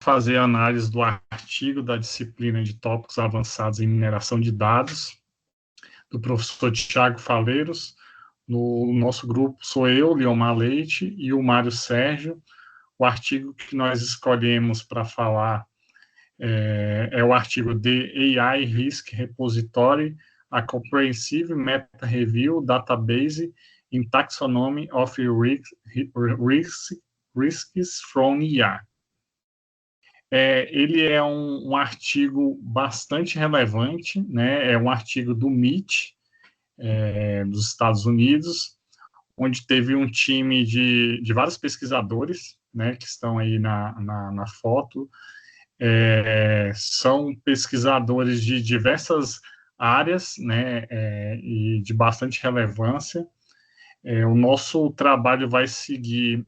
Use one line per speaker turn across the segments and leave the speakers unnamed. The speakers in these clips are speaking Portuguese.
fazer a análise do artigo da disciplina de tópicos avançados em mineração de dados, do professor Tiago Faleiros. No nosso grupo sou eu, Leomar Leite, e o Mário Sérgio. O artigo que nós escolhemos para falar é o artigo The AI Risk Repository, a Comprehensive Meta Review Database in Taxonomy of Risks from IA. Ele é um artigo bastante relevante, né? É um artigo do MIT, dos Estados Unidos, onde teve um time de vários pesquisadores, né, que estão aí na foto. São pesquisadores de diversas áreas, né, e de bastante relevância. O nosso trabalho vai seguir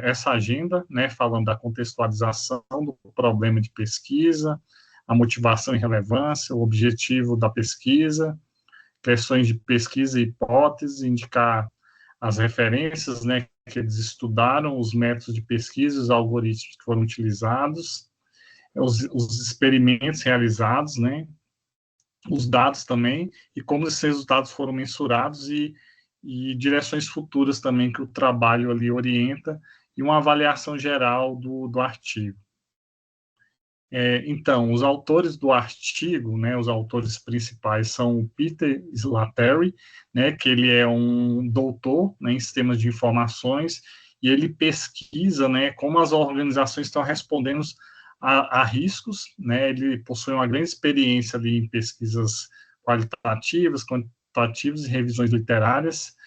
essa agenda, né, falando da contextualização do problema de pesquisa, a motivação e relevância, o objetivo da pesquisa, questões de pesquisa e hipóteses, indicar as referências, né, que eles estudaram, os métodos de pesquisa, os algoritmos que foram utilizados, os experimentos realizados, né, os dados também, e como esses resultados foram mensurados e direções futuras também que o trabalho ali orienta, e uma avaliação geral do artigo. Então, os autores do artigo, né, os autores principais são o Peter Slattery, né, que ele é um doutor, né, em sistemas de informações, e ele pesquisa, né, como as organizações estão respondendo a riscos, né, ele possui uma grande experiência ali em pesquisas qualitativas, quantitativas e revisões literárias.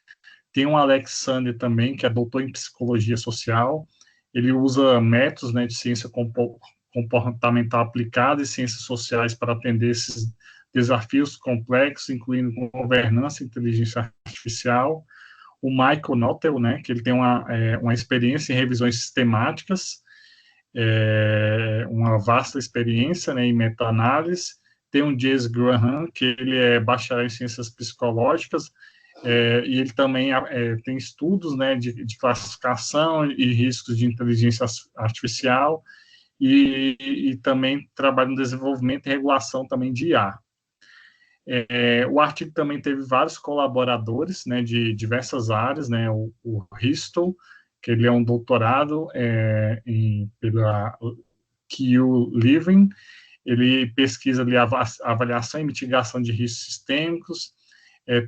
Tem o Alexander também, que é doutor em psicologia social, ele usa métodos, né, de ciência comportamental aplicada e ciências sociais para atender esses desafios complexos, incluindo governança e inteligência artificial. O Michael Nottel, né, que ele tem uma experiência em revisões sistemáticas, uma vasta experiência, né, em meta-análise. Tem o James Graham, que ele é bacharel em ciências psicológicas, e ele também tem estudos, né, de classificação e riscos de inteligência artificial, e também trabalha no desenvolvimento e regulação também de IA. O artigo também teve vários colaboradores, né, de diversas áreas, né, o Risto, que ele é um doutorado pela Kew Levin, ele pesquisa ali a avaliação e mitigação de riscos sistêmicos.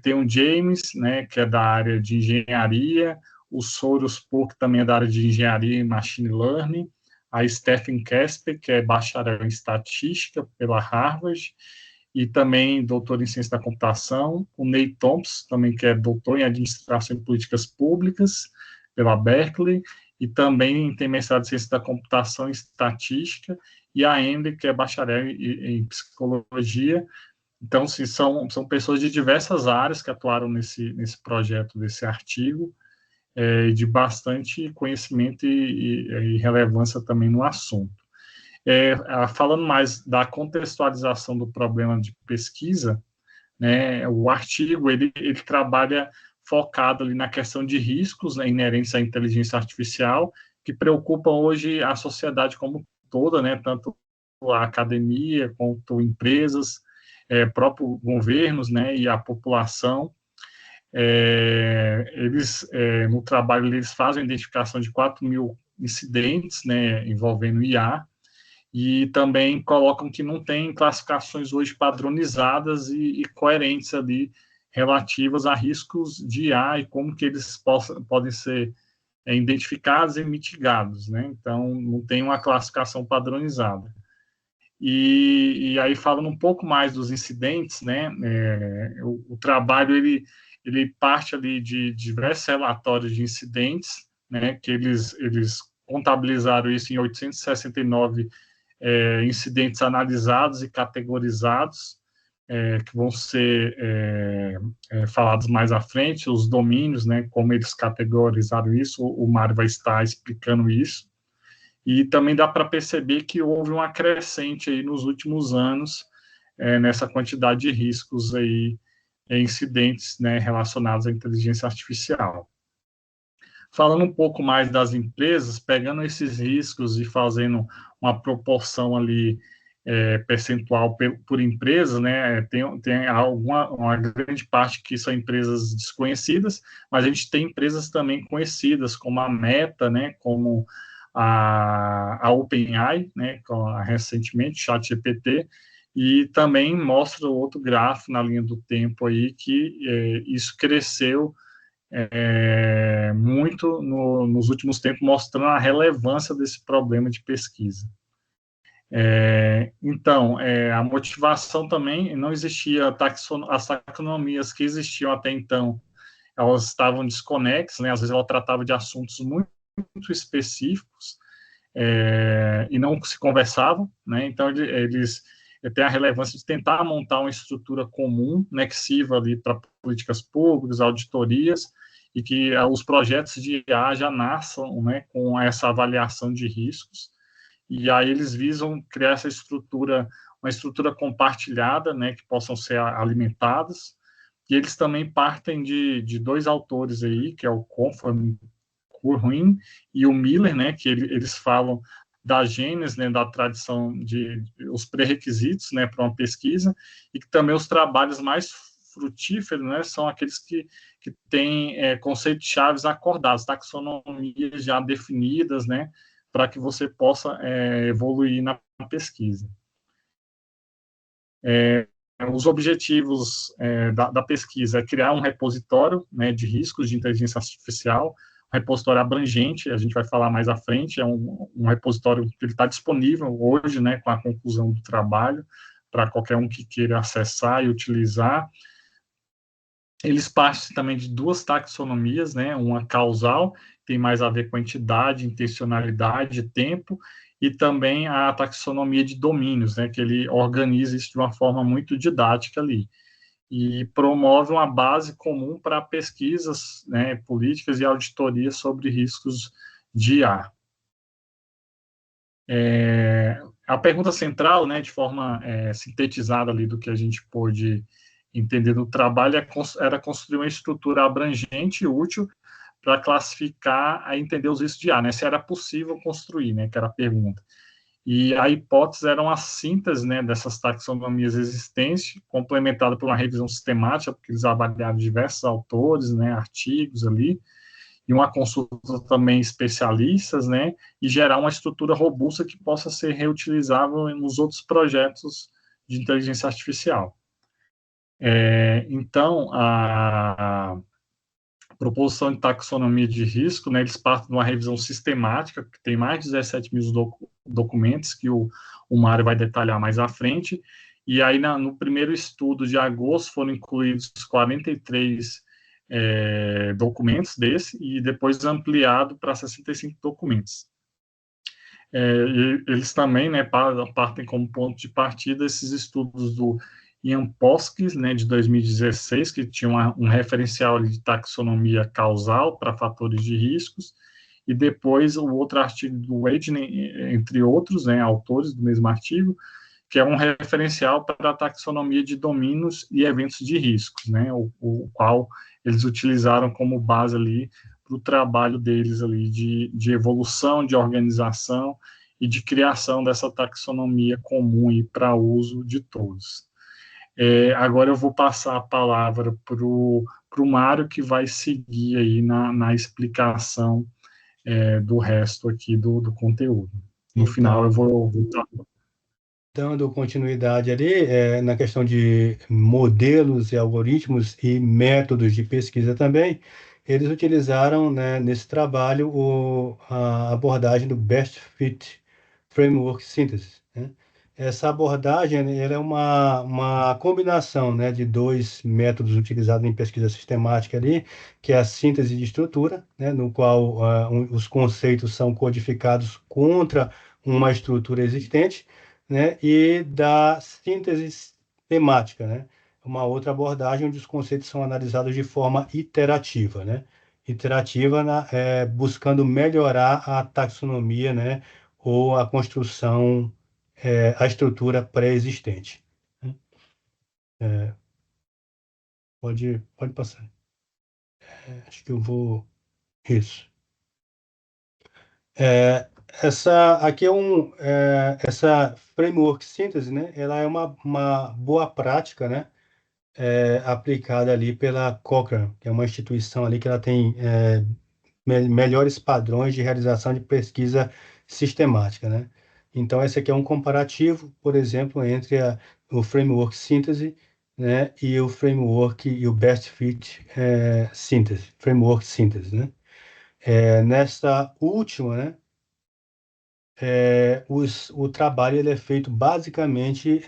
Tem o James, né, que é da área de engenharia, o Soros Pur, que também é da área de engenharia e machine learning, a Stephen Casper, que é bacharel em estatística pela Harvard, e também doutor em ciência da computação, o Nate Thompson, também que é doutor em administração e políticas públicas pela Berkeley, e também tem mestrado em ciência da computação e estatística, e a Emily, que é bacharel em psicologia. Então, sim, são pessoas de diversas áreas que atuaram nesse projeto, desse artigo, de bastante conhecimento e relevância também no assunto. Falando mais da contextualização do problema de pesquisa, né, o artigo ele trabalha focado ali na questão de riscos, né, inerentes à inteligência artificial, que preocupam hoje a sociedade como toda, né, tanto a academia quanto empresas, próprios governos, né, e a população. No trabalho, eles fazem a identificação de 4.000 incidentes, né, envolvendo IA, e também colocam que não tem classificações hoje padronizadas e coerentes ali, relativas a riscos de IA e como que eles podem ser identificados e mitigados, né? Então, não tem uma classificação padronizada. E aí, falando um pouco mais dos incidentes, né, o trabalho, ele parte ali de diversos relatórios de incidentes, né, que eles contabilizaram isso em 869 incidentes analisados e categorizados, que vão ser falados mais à frente, os domínios, né, como eles categorizaram isso, o Mário vai estar explicando isso. E também dá para perceber que houve uma crescente aí nos últimos anos nessa quantidade de riscos aí, incidentes, né, relacionados à inteligência artificial. Falando um pouco mais das empresas, pegando esses riscos e fazendo uma proporção ali percentual por empresa, né? Tem uma grande parte que são empresas desconhecidas, mas a gente tem empresas também conhecidas, como a Meta, né? Como a OpenAI, né? Recentemente, ChatGPT, e também mostra outro gráfico na linha do tempo aí que isso cresceu muito nos últimos tempos, mostrando a relevância desse problema de pesquisa. Então, a motivação também, não existia, as taxonomias que existiam até então, elas estavam desconexas, né? Às vezes ela tratava de assuntos muito, muito específicos, e não se conversavam, né? Então, eles têm a relevância de tentar montar uma estrutura comum, né, que sirva ali para políticas públicas, auditorias, e que os projetos de IA já nasçam, né, com essa avaliação de riscos, e aí eles visam criar essa estrutura, uma estrutura compartilhada, né, que possam ser alimentadas, e eles também partem de dois autores aí, que é o Conform Curruin e o Miller, né, que eles falam da gênese, né, da tradição os pré-requisitos, né, para uma pesquisa, e que também os trabalhos mais frutíferos, né, são aqueles que têm conceitos chaves acordados, taxonomias já definidas, né, para que você possa evoluir na pesquisa. Os objetivos da pesquisa é criar um repositório, né, de riscos de inteligência artificial, um repositório abrangente, a gente vai falar mais à frente, é um repositório que está disponível hoje, né, com a conclusão do trabalho, para qualquer um que queira acessar e utilizar. Eles partem também de duas taxonomias, né, uma causal, tem mais a ver com entidade, intencionalidade, tempo, e também a taxonomia de domínios, né, que ele organiza isso de uma forma muito didática ali e promove uma base comum para pesquisas, né, políticas e auditorias sobre riscos de IA. A pergunta central, né, de forma sintetizada ali do que a gente pôde entender no trabalho, era construir uma estrutura abrangente e útil para classificar e entender os riscos de IA, né, se era possível construir, né, que era a pergunta. E a hipótese era uma síntese, né, dessas taxonomias existentes, complementada por uma revisão sistemática, porque eles avaliaram diversos autores, né, artigos ali, e uma consulta também especialistas, né, e gerar uma estrutura robusta que possa ser reutilizável nos outros projetos de inteligência artificial. Então, a proposição de taxonomia de risco, né, eles partem de uma revisão sistemática, que tem mais de 17 mil documentos, que o Mário vai detalhar mais à frente, e aí no primeiro estudo de agosto foram incluídos 43 documentos desse, e depois ampliado para 65 documentos. E eles também, né, partem como ponto de partida esses estudos do Ian Poskis, né, de 2016, que tinha um referencial de taxonomia causal para fatores de riscos, e depois o outro artigo do Wedney, entre outros, né, autores do mesmo artigo, que é um referencial para a taxonomia de domínios e eventos de riscos, né, o qual eles utilizaram como base ali para o trabalho deles ali de evolução, de organização e de criação dessa taxonomia comum para uso de todos. Agora eu vou passar a palavra para o Mário, que vai seguir aí na explicação do resto aqui do conteúdo. No final eu
Então,
vou
dando continuidade ali, na questão de modelos e algoritmos e métodos de pesquisa também, eles utilizaram, né, nesse trabalho a abordagem do Best Fit Framework Synthesis, né? Essa abordagem, né, ela é uma combinação, né, de dois métodos utilizados em pesquisa sistemática ali, que é a síntese de estrutura, né, no qual os conceitos são codificados contra uma estrutura existente, né, e da síntese temática, né, uma outra abordagem onde os conceitos são analisados de forma iterativa, né, iterativa buscando melhorar a taxonomia, né, ou a construção, a estrutura pré-existente, né. É, pode passar. Acho que eu vou. Isso. É, essa aqui essa framework síntese, né? Ela é uma boa prática, né? Aplicada ali pela Cochrane, que é uma instituição ali que ela tem melhores padrões de realização de pesquisa sistemática, né? Então, esse aqui é um comparativo, por exemplo, entre o framework síntese, né, e o framework e o best fit síntese, framework síntese, né? Nesta última, né, o trabalho ele é feito basicamente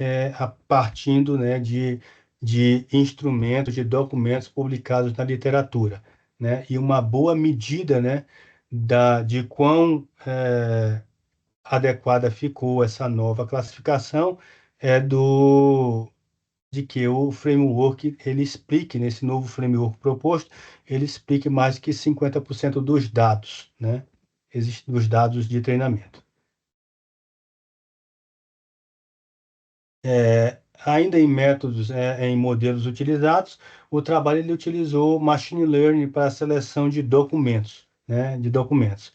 partindo, né, de instrumentos, de documentos publicados na literatura, né, e uma boa medida, né, de quão adequada ficou essa nova classificação é de que o framework ele explique, nesse novo framework proposto, ele explique mais que 50% dos dados, né, dos dados de treinamento. Ainda em métodos, em modelos utilizados, o trabalho ele utilizou machine learning para a seleção de documentos, né, de documentos.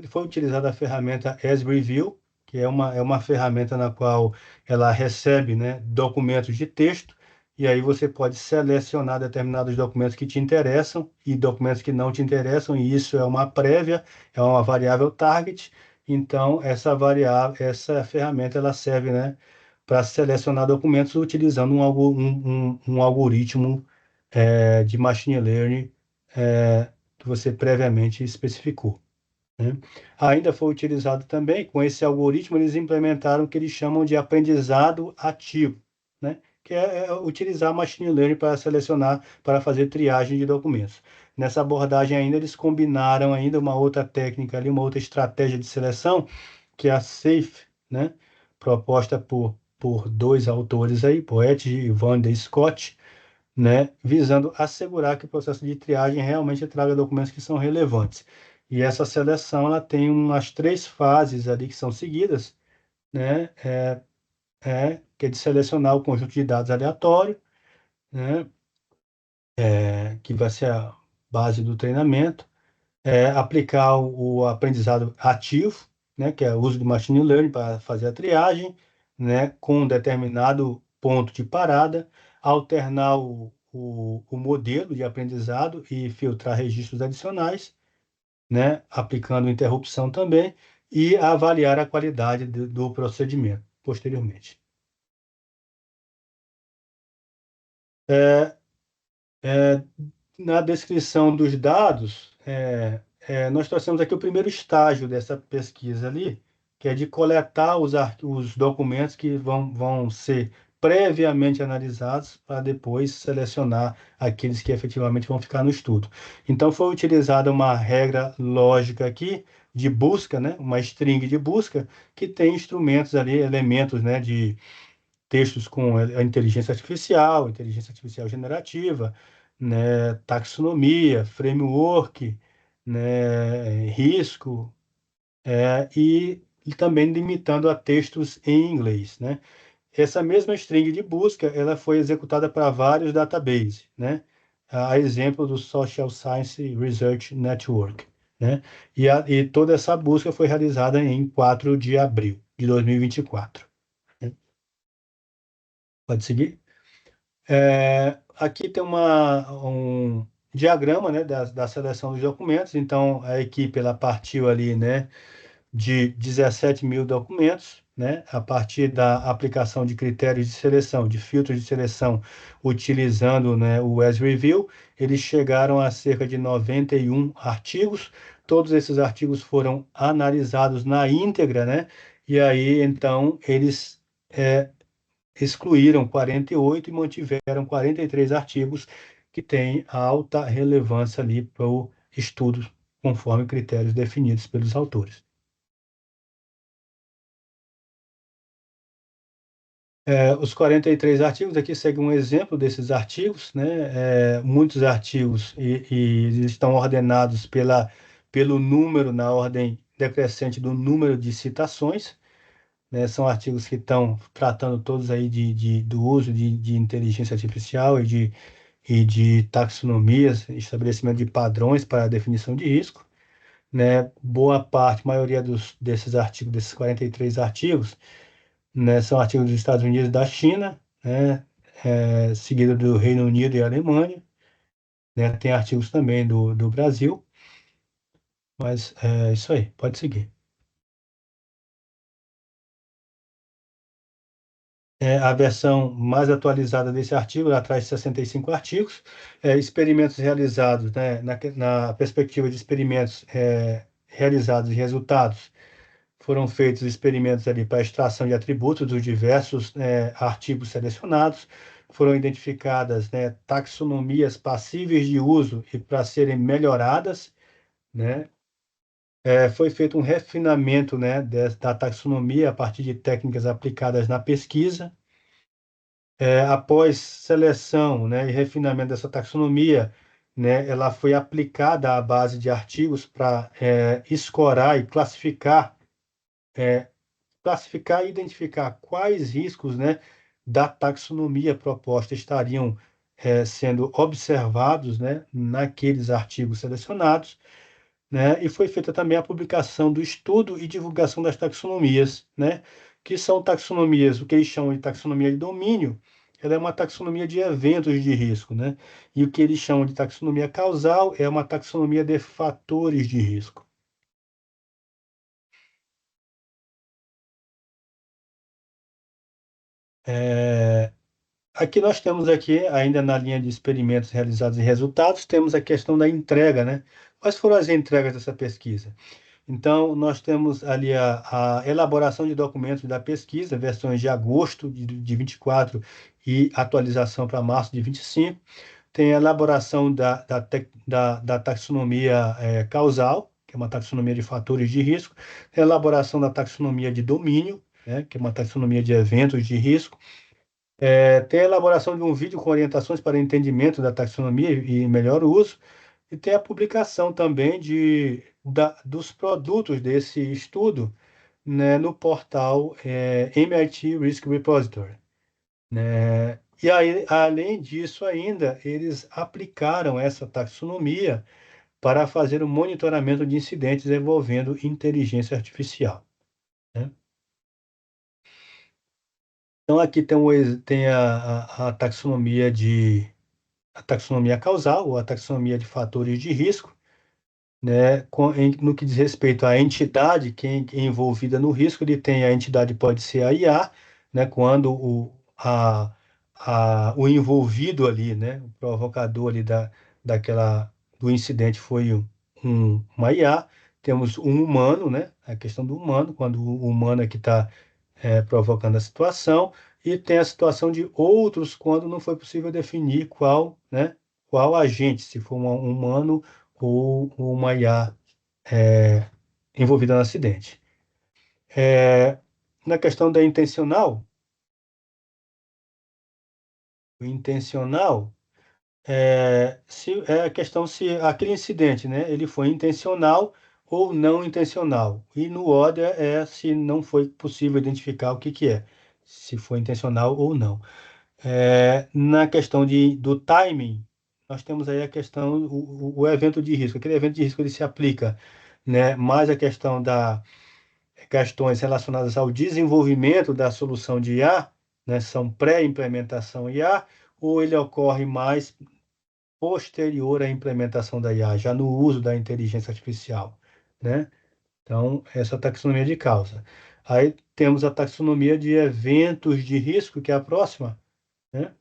Foi utilizada a ferramenta As-Review, que é uma ferramenta na qual ela recebe, né, documentos de texto, e aí você pode selecionar determinados documentos que te interessam e documentos que não te interessam, e isso é uma prévia, é uma variável target. Então, essa ferramenta ela serve, né, para selecionar documentos utilizando um algoritmo de machine learning que você previamente especificou, né? Ainda foi utilizado também, com esse algoritmo, eles implementaram o que eles chamam de aprendizado ativo, né? Que é utilizar machine learning para selecionar, para fazer triagem de documentos. Nessa abordagem ainda, eles combinaram ainda uma outra técnica ali, uma outra estratégia de seleção, que é a SAFE, né? Proposta por dois autores aí, Poet e Van der Scott, né, visando assegurar que o processo de triagem realmente traga documentos que são relevantes. E essa seleção ela tem umas três fases ali que são seguidas, né, que é de selecionar o conjunto de dados aleatório, né, que vai ser a base do treinamento, aplicar o aprendizado ativo, né, que é o uso do machine learning para fazer a triagem, né, com um determinado ponto de parada, alternar o modelo de aprendizado e filtrar registros adicionais, né, aplicando interrupção também, e avaliar a qualidade do procedimento posteriormente. É, é, Na descrição dos dados, nós trouxemos aqui o primeiro estágio dessa pesquisa ali, que é de coletar os documentos que vão ser previamente analisados para depois selecionar aqueles que efetivamente vão ficar no estudo. Então, foi utilizada uma regra lógica aqui de busca, né, uma string de busca, que tem instrumentos ali, elementos, né, de textos com a inteligência artificial generativa, né, taxonomia, framework, né, risco, e também limitando a textos em inglês, né? Essa mesma string de busca, ela foi executada para vários databases, né? A exemplo do Social Science Research Network, né? E toda essa busca foi realizada em 4 de abril de 2024. Né? Pode seguir? Aqui tem um diagrama, né, da seleção dos documentos. Então, a equipe ela partiu ali, né, de 17 mil documentos, né, a partir da aplicação de critérios de seleção, de filtros de seleção, utilizando, né, o As-Review, eles chegaram a cerca de 91 artigos. Todos esses artigos foram analisados na íntegra, né, e aí, então, eles excluíram 48 e mantiveram 43 artigos que têm alta relevância ali para o estudo, conforme critérios definidos pelos autores. Os 43 artigos, aqui segue um exemplo desses artigos, né? Muitos artigos e eles estão ordenados pelo número, na ordem decrescente do número de citações, né? São artigos que estão tratando todos aí do uso de inteligência artificial e de taxonomias, estabelecimento de padrões para a definição de risco. né, boa parte, maioria desses artigos, desses 43 artigos, né, são artigos dos Estados Unidos e da China, né, seguido do Reino Unido e Alemanha, né, tem artigos também do Brasil, mas é isso aí, pode seguir. A versão mais atualizada desse artigo, ela traz 65 artigos, experimentos realizados, né, na perspectiva de experimentos realizados e resultados, foram feitos experimentos ali para extração de atributos dos diversos artigos selecionados, foram identificadas, né, taxonomias passíveis de uso e para serem melhoradas, né, foi feito um refinamento, né, da taxonomia a partir de técnicas aplicadas na pesquisa. Após seleção, né, e refinamento dessa taxonomia, né, ela foi aplicada à base de artigos para escorar e classificar e identificar quais riscos, né, da taxonomia proposta estariam sendo observados, né, naqueles artigos selecionados, né? E foi feita também a publicação do estudo e divulgação das taxonomias, né? Que são taxonomias, o que eles chamam de taxonomia de domínio, ela é uma taxonomia de eventos de risco, né? E o que eles chamam de taxonomia causal é uma taxonomia de fatores de risco. É, Aqui nós temos aqui, ainda na linha de experimentos realizados e resultados, temos a questão da entrega, né? Quais foram as entregas dessa pesquisa? Então, nós temos ali a elaboração de documentos da pesquisa, versões de agosto de 24 e atualização para março de 25. Tem a elaboração da taxonomia causal, que é uma taxonomia de fatores de risco. Tem a elaboração da taxonomia de domínio, né, que é uma taxonomia de eventos de risco. Tem a elaboração de um vídeo com orientações para entendimento da taxonomia e melhor uso. E tem a publicação também dos produtos desse estudo, né, no portal MIT Risk Repository, né? E aí, além disso ainda, eles aplicaram essa taxonomia para fazer o monitoramento de incidentes envolvendo inteligência artificial, né? Então aqui tem a taxonomia causal, ou a taxonomia de fatores de risco, né, no que diz respeito à entidade que é envolvida no risco, ele tem a entidade pode ser a IA, né, quando o envolvido ali, né, o provocador ali do incidente foi uma IA, temos um humano, né, a questão do humano, quando o humano é que está provocando a situação, e tem a situação de outros quando não foi possível definir qual agente, se for um humano ou uma IA é, envolvida no acidente. É, Na questão da o intencional é a questão se aquele incidente, né, ele foi intencional ou não intencional. E no order se não foi possível identificar o que que é, se foi intencional ou não. Na questão do timing, nós temos aí a questão, o evento de risco. Aquele evento de risco ele se aplica, né, mais a questão da questões relacionadas ao desenvolvimento da solução de IA, né, são pré-implementação IA, ou ele ocorre mais posterior à implementação da IA, já no uso da inteligência artificial, né? Então, essa é a taxonomia de causa. Aí temos a taxonomia de eventos de risco, que é a próxima, né?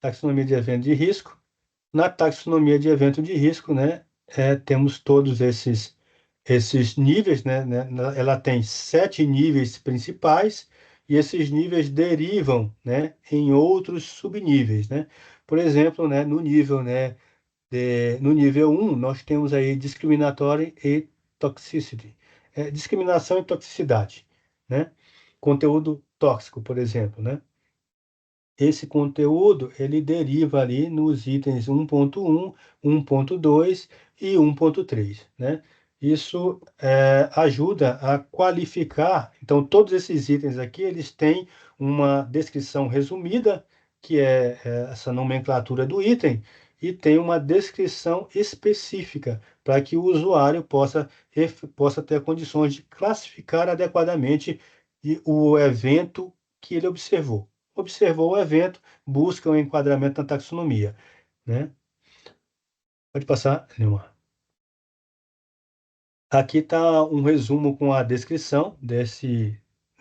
Taxonomia de evento de risco. Na taxonomia de evento de risco, né, temos todos esses níveis, né? Ela tem 7 níveis principais e esses níveis derivam, né, em outros subníveis, né? Por exemplo, né, no nível 1, nós temos aí discriminatory e toxicity. Discriminação e toxicidade, né? Conteúdo tóxico, por exemplo, né? Esse conteúdo ele deriva ali nos itens 1.1, 1.2 e 1.3, né? Isso ajuda a qualificar. Então, todos esses itens aqui eles têm uma descrição resumida, que é essa nomenclatura do item, e tem uma descrição específica para que o usuário possa ter condições de classificar adequadamente o evento que ele observou. Observou o evento, busca o enquadramento na taxonomia, né? Pode passar, Neymar. Aqui está um resumo com a descrição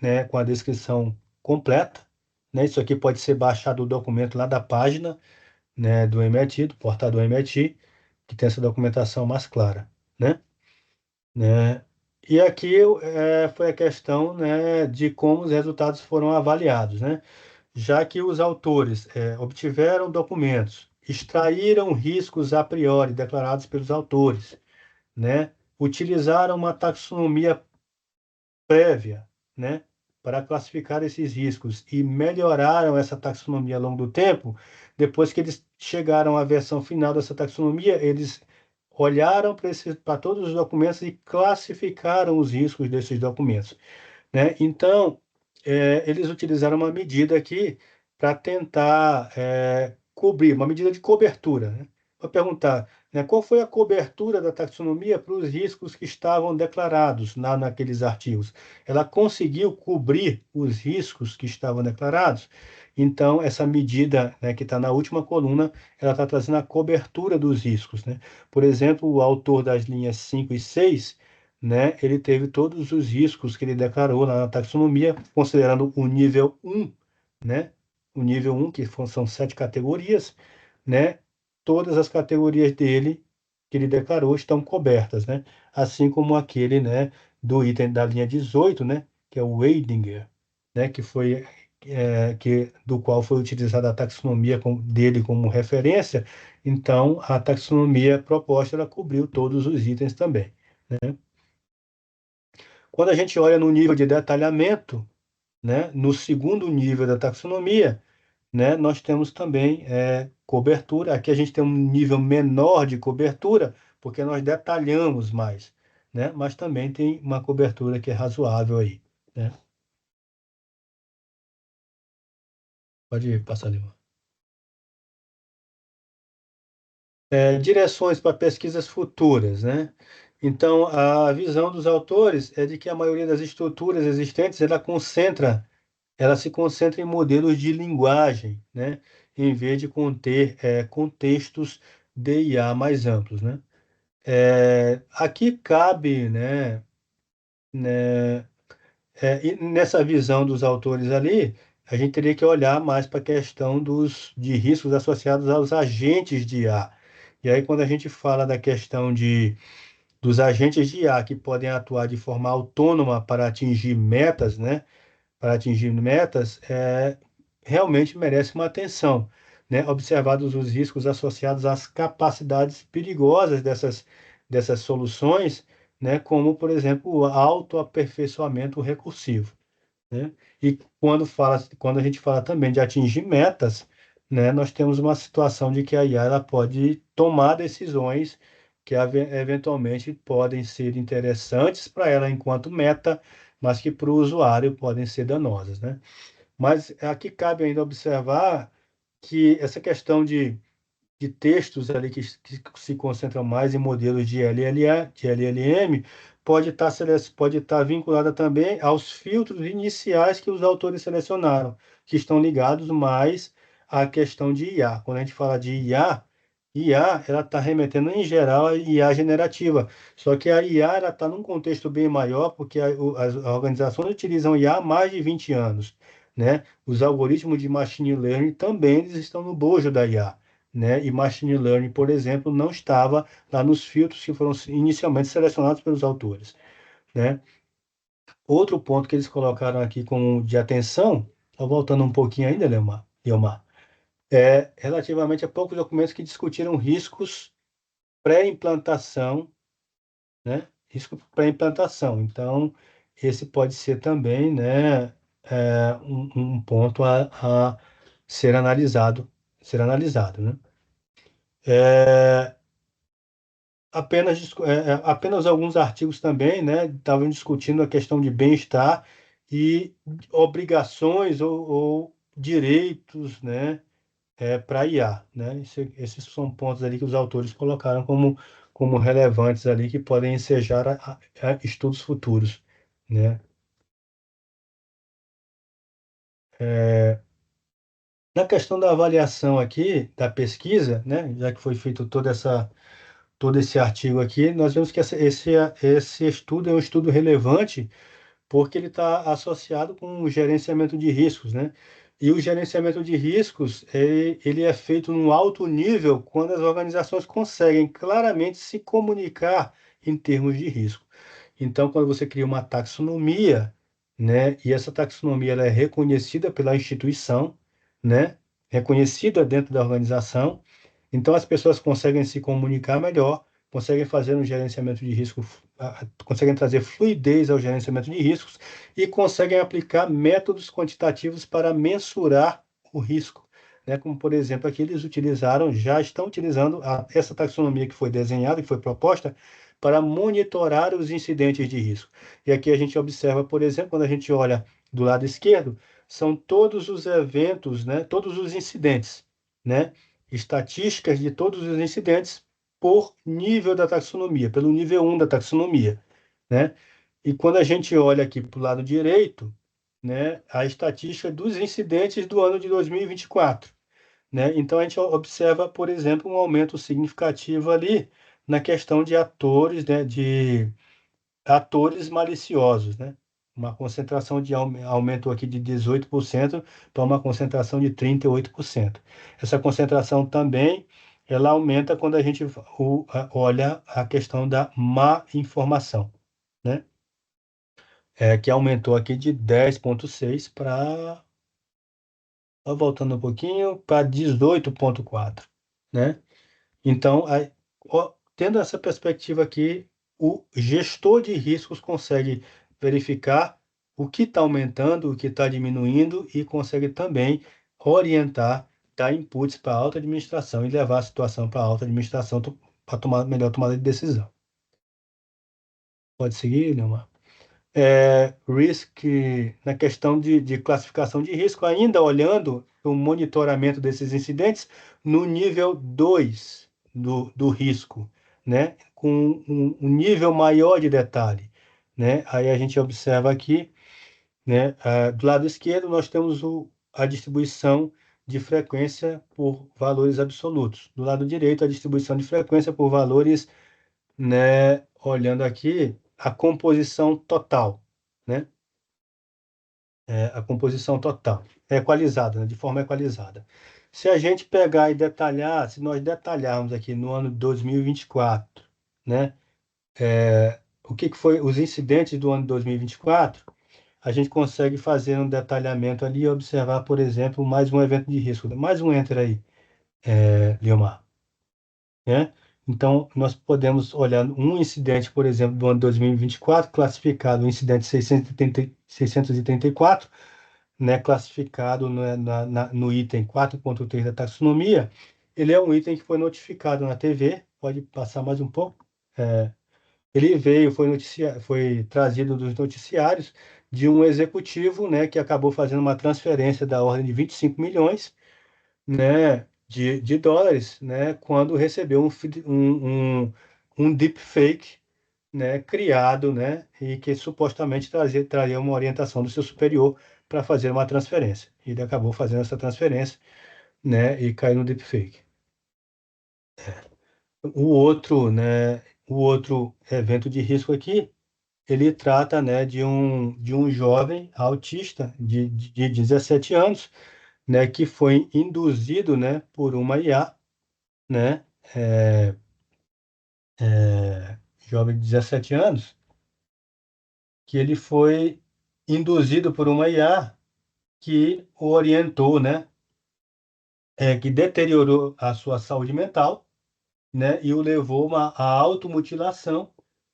né, com a descrição completa, né? Isso aqui pode ser baixado o documento lá da página, né, do MIT, do portal do MIT, que tem essa documentação mais clara, né? Né? E aqui foi a questão, né, de como os resultados foram avaliados, né? Já que os autores obtiveram documentos, extraíram riscos a priori declarados pelos autores, né? Utilizaram uma taxonomia prévia, né, para classificar esses riscos e melhoraram essa taxonomia ao longo do tempo. Depois que eles chegaram à versão final dessa taxonomia, eles olharam para todos os documentos e classificaram os riscos desses documentos, né? Então, eles utilizaram uma medida aqui para tentar cobrir, uma medida de cobertura, né? Vou perguntar, né, qual foi a cobertura da taxonomia para os riscos que estavam declarados naqueles artigos? Ela conseguiu cobrir os riscos que estavam declarados? Então, essa medida, né, que está na última coluna, ela está trazendo a cobertura dos riscos, né? Por exemplo, o autor das linhas 5 e 6, né, ele teve todos os riscos que ele declarou lá na taxonomia, considerando o nível 1, né? O nível 1, são 7 categorias, né? Todas as categorias dele que ele declarou estão cobertas, né? Assim como aquele, né, do item da linha 18, né, que é o Weidinger, né, do qual foi utilizada a taxonomia dele como referência. Então, a taxonomia proposta ela cobriu todos os itens também, né? Quando a gente olha no nível de detalhamento, né, no segundo nível da taxonomia, né, nós temos também cobertura. Aqui a gente tem um nível menor de cobertura, porque nós detalhamos mais, né, mas também tem uma cobertura que é razoável aí, né? Pode passar ali. Direções para pesquisas futuras, né? Então, a visão dos autores é de que a maioria das estruturas existentes ela se concentra em modelos de linguagem, né, em vez de conter contextos de IA mais amplos, né? Aqui cabe, né, e nessa visão dos autores ali, a gente teria que olhar mais para a questão de riscos associados aos agentes de IA. E aí, quando a gente fala da questão dos agentes de IA que podem atuar de forma autônoma para atingir metas, né? Para atingir metas, realmente merece uma atenção, né? Observados os riscos associados às capacidades perigosas dessas soluções, né? Como, por exemplo, o autoaperfeiçoamento recursivo, né? E quando a gente fala também de atingir metas, né, nós temos uma situação de que a IA ela pode tomar decisões que eventualmente podem ser interessantes para ela enquanto meta, mas que para o usuário podem ser danosas, né? Mas aqui cabe ainda observar que essa questão de textos ali que se concentram mais em modelos de de LLM, pode estar vinculada também aos filtros iniciais que os autores selecionaram, que estão ligados mais à questão de IA. Quando a gente fala de IA, ela está remetendo em geral a IA generativa. Só que a IA ela está num contexto bem maior, porque as organizações utilizam IA há mais de 20 anos, né? Os algoritmos de machine learning também eles estão no bojo da IA, né? E machine learning, por exemplo, não estava lá nos filtros que foram inicialmente selecionados pelos autores, né? Outro ponto que eles colocaram aqui como de atenção, só voltando um pouquinho ainda, Leomar, relativamente a poucos documentos que discutiram riscos pré-implantação, né? Risco pré-implantação. Então, esse pode ser também, né, um ponto a ser analisado, né? É, apenas alguns artigos também, né, estavam discutindo a questão de bem-estar e obrigações ou direitos, né, para IA, né? Esses são pontos ali que os autores colocaram como relevantes ali que podem ensejar a estudos futuros, né? É, na questão da avaliação aqui, da pesquisa, né? Já que foi feito todo esse artigo aqui, nós vemos que esse estudo é um estudo relevante porque ele está associado com o gerenciamento de riscos, né? E o gerenciamento de riscos, ele é feito num alto nível quando as organizações conseguem claramente se comunicar em termos de risco. Então, quando você cria uma taxonomia, né, e essa taxonomia ela é reconhecida pela instituição, né, reconhecida dentro da organização, então as pessoas conseguem se comunicar melhor, conseguem fazer um gerenciamento de risco, conseguem trazer fluidez ao gerenciamento de riscos e conseguem aplicar métodos quantitativos para mensurar o risco, né? Como, por exemplo, aqui eles utilizaram, já estão utilizando essa taxonomia que foi desenhada, que foi proposta, para monitorar os incidentes de risco. E aqui a gente observa, por exemplo, quando a gente olha do lado esquerdo, são todos os eventos, né? Todos os incidentes, né? Estatísticas de todos os incidentes por nível da taxonomia, pelo nível 1 da taxonomia, né? E quando a gente olha aqui para o lado direito, né, a estatística dos incidentes do ano de 2024, né? Então a gente observa, por exemplo, um aumento significativo ali na questão de atores, né, de atores maliciosos, né? Uma concentração de aumento aqui de 18% para uma concentração de 38%. Essa concentração também ela aumenta quando a gente olha a questão da má informação, né? Que aumentou aqui de 10,6 para, voltando um pouquinho, para 18,4, né? Então, tendo essa perspectiva aqui, o gestor de riscos consegue verificar o que está aumentando, o que está diminuindo e consegue também orientar, dar inputs para a alta administração e levar a situação para a alta administração para tomar melhor tomada de decisão. Pode seguir, Neumar? Risk, na questão de classificação de risco, ainda olhando o monitoramento desses incidentes no nível 2 do risco, né? Com um nível maior de detalhe, né? Aí a gente observa aqui, né? Do lado esquerdo, nós temos a distribuição de frequência por valores absolutos. Do lado direito, a distribuição de frequência por valores, né? Olhando aqui, a composição total, né? A composição total, equalizada, né, de forma equalizada. Se a gente pegar e detalhar, se nós detalharmos aqui no ano de 2024, né, o que foi os incidentes do ano de 2024, a gente consegue fazer um detalhamento ali e observar, por exemplo, mais um evento de risco. Mais um enter aí, Leomar, né? Então, nós podemos olhar um incidente, por exemplo, do ano de 2024, classificado, o incidente 634, né, classificado no item 4.3 da taxonomia, ele é um item que foi notificado na TV, pode passar mais um pouco. Ele foi trazido dos noticiários de um executivo, né, que acabou fazendo uma transferência da ordem de 25 milhões, né, de dólares, né, quando recebeu um deepfake, né, criado, né, e que supostamente traria uma orientação do seu superior para fazer uma transferência. Ele acabou fazendo essa transferência, né, e caiu no deepfake. O outro evento de risco aqui, ele trata, né, de um jovem autista de 17 anos, né, que foi induzido, né, por uma IA, né, é, jovem de 17 anos, que ele foi induzido por uma IA que o orientou, né, que deteriorou a sua saúde mental, né, e o levou à automutilação,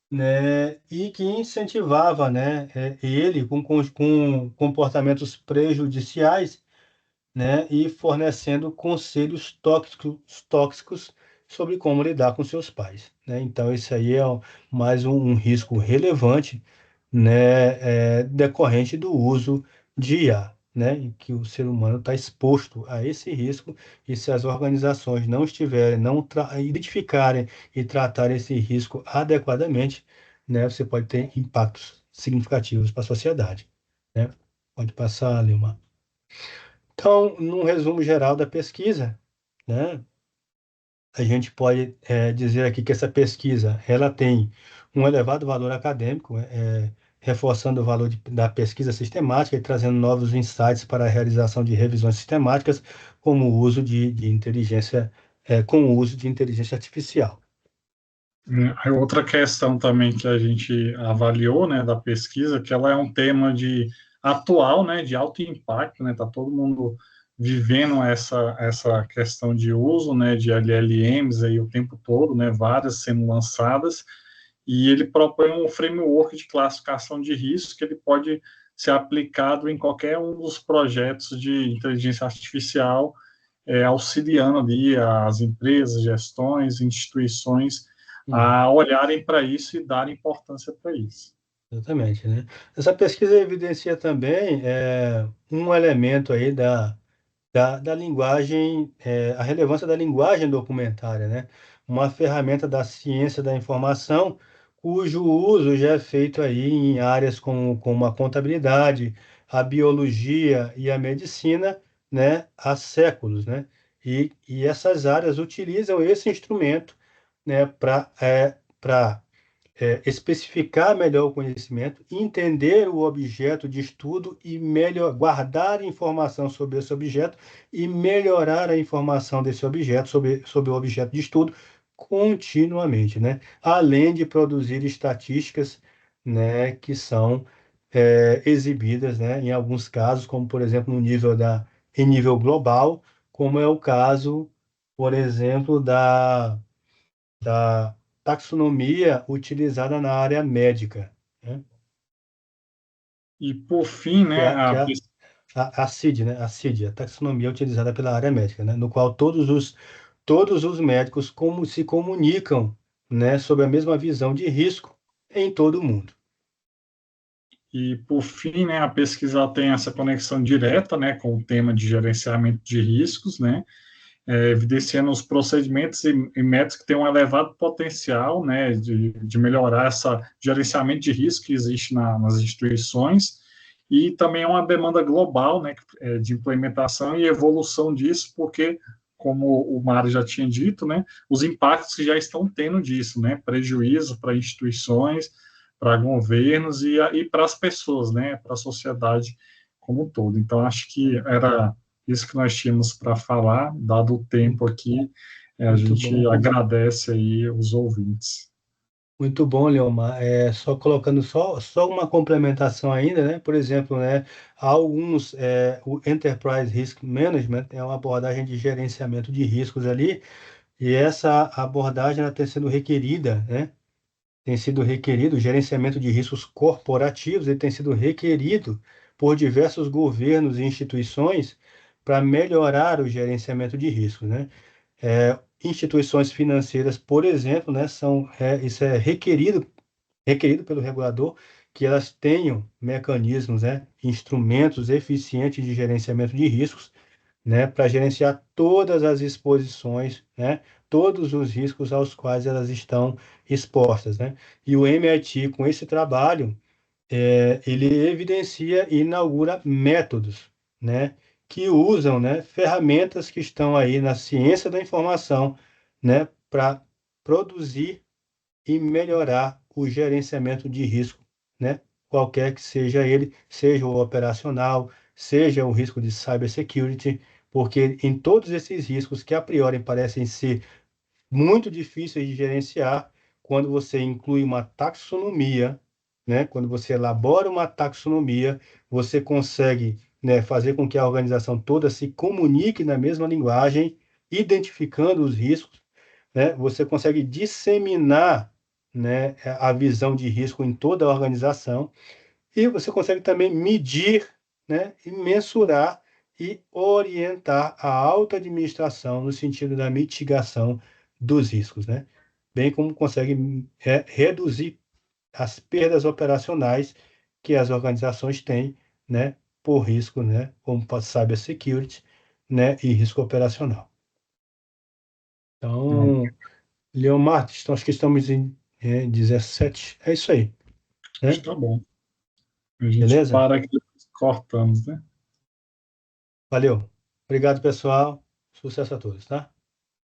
né, e que incentivava, né, ele com comportamentos prejudiciais, né, e fornecendo conselhos tóxicos sobre como lidar com seus pais, né? Então, esse aí é mais um risco relevante, né, decorrente do uso de IA. né, em que o ser humano está exposto a esse risco, e se as organizações não estiverem, identificarem e tratarem esse risco adequadamente, né, você pode ter impactos significativos para a sociedade, né? Pode passar, Lilma. Então, num resumo geral da pesquisa, né, a gente pode dizer aqui que essa pesquisa ela tem um elevado valor acadêmico, reforçando o valor da pesquisa sistemática e trazendo novos insights para a realização de revisões sistemáticas, como o uso de inteligência, com o uso de inteligência artificial.
A outra questão também que a gente avaliou, né, da pesquisa, que ela é um tema de atual, né, de alto impacto, né, tá todo mundo vivendo essa questão de uso, né, de LLMs aí o tempo todo, né, várias sendo lançadas, e ele propõe um framework de classificação de riscos que ele pode ser aplicado em qualquer um dos projetos de inteligência artificial, auxiliando ali as empresas, gestões, instituições
Uhum.
a olharem para isso e darem importância para isso.
Exatamente, né? Essa pesquisa evidencia também um elemento aí da linguagem, a relevância da linguagem documentária, né? Uma ferramenta da ciência da informação cujo uso já é feito aí em áreas como a contabilidade, a biologia e a medicina, né? Há séculos, né? E essas áreas utilizam esse instrumento, né? Para especificar melhor o conhecimento, entender o objeto de estudo e melhor, guardar informação sobre esse objeto e melhorar a informação desse objeto sobre o objeto de estudo continuamente, né? Além de produzir estatísticas, né, que são exibidas, né, em alguns casos, como por exemplo em nível global, como é o caso, por exemplo, da taxonomia utilizada na área médica, né?
E, por fim,
Que
né,
é, que é a CID, né? A CID, a taxonomia utilizada pela área médica, né? No qual todos os médicos se comunicam, né, sobre a mesma visão de risco em todo o mundo.
por fim, né, a pesquisa tem essa conexão direta, né, com o tema de gerenciamento de riscos, né, evidenciando os procedimentos e métodos que têm um elevado potencial, né, de melhorar esse gerenciamento de risco que existe nas instituições, e também é uma demanda global, né, de implementação e evolução disso, porque, como o Mário já tinha dito, né, os impactos que já estão tendo disso, né, prejuízo para instituições, para governos e para as pessoas, né, para a sociedade como um todo. Então, acho que era isso que nós tínhamos para falar, dado o tempo aqui, a
Muito
gente
bom.
agradece aí os ouvintes.
Muito bom, Leomar. Só colocando só uma complementação ainda, né? Por exemplo, né, há o Enterprise Risk Management é uma abordagem de gerenciamento de riscos ali, e essa abordagem ela tem sido requerida, né? Tem sido requerido, o gerenciamento de riscos corporativos, ele tem sido requerido por diversos governos e instituições para melhorar o gerenciamento de riscos, né? Instituições financeiras, por exemplo, né, isso é requerido pelo regulador, que elas tenham mecanismos, né, instrumentos eficientes de gerenciamento de riscos, né, para gerenciar todas as exposições, né, todos os riscos aos quais elas estão expostas, né? E o MIT, com esse trabalho, ele evidencia e inaugura métodos, né, que usam, né, ferramentas que estão aí na ciência da informação, né, para produzir e melhorar o gerenciamento de risco, né? Qualquer que seja ele, seja o operacional, seja o risco de cybersecurity, porque em todos esses riscos que a priori parecem ser muito difíceis de gerenciar, quando você inclui uma taxonomia, né? Quando você elabora uma taxonomia, você consegue, né, fazer com que a organização toda se comunique na mesma linguagem, identificando os riscos, né? Você consegue disseminar, né, a visão de risco em toda a organização e você consegue também medir, né, e mensurar e orientar a alta administração no sentido da mitigação dos riscos, né? Bem como consegue reduzir as perdas operacionais que as organizações têm, né, por risco, né, como para cybersecurity, né, e risco operacional.
Não,
Então, Leomar, então, acho que estamos em 17. É isso aí,
acho
né?
que tá bom. A gente
Beleza?
para aqui e depois cortamos, né?
Valeu. Obrigado, pessoal. Sucesso a todos, tá?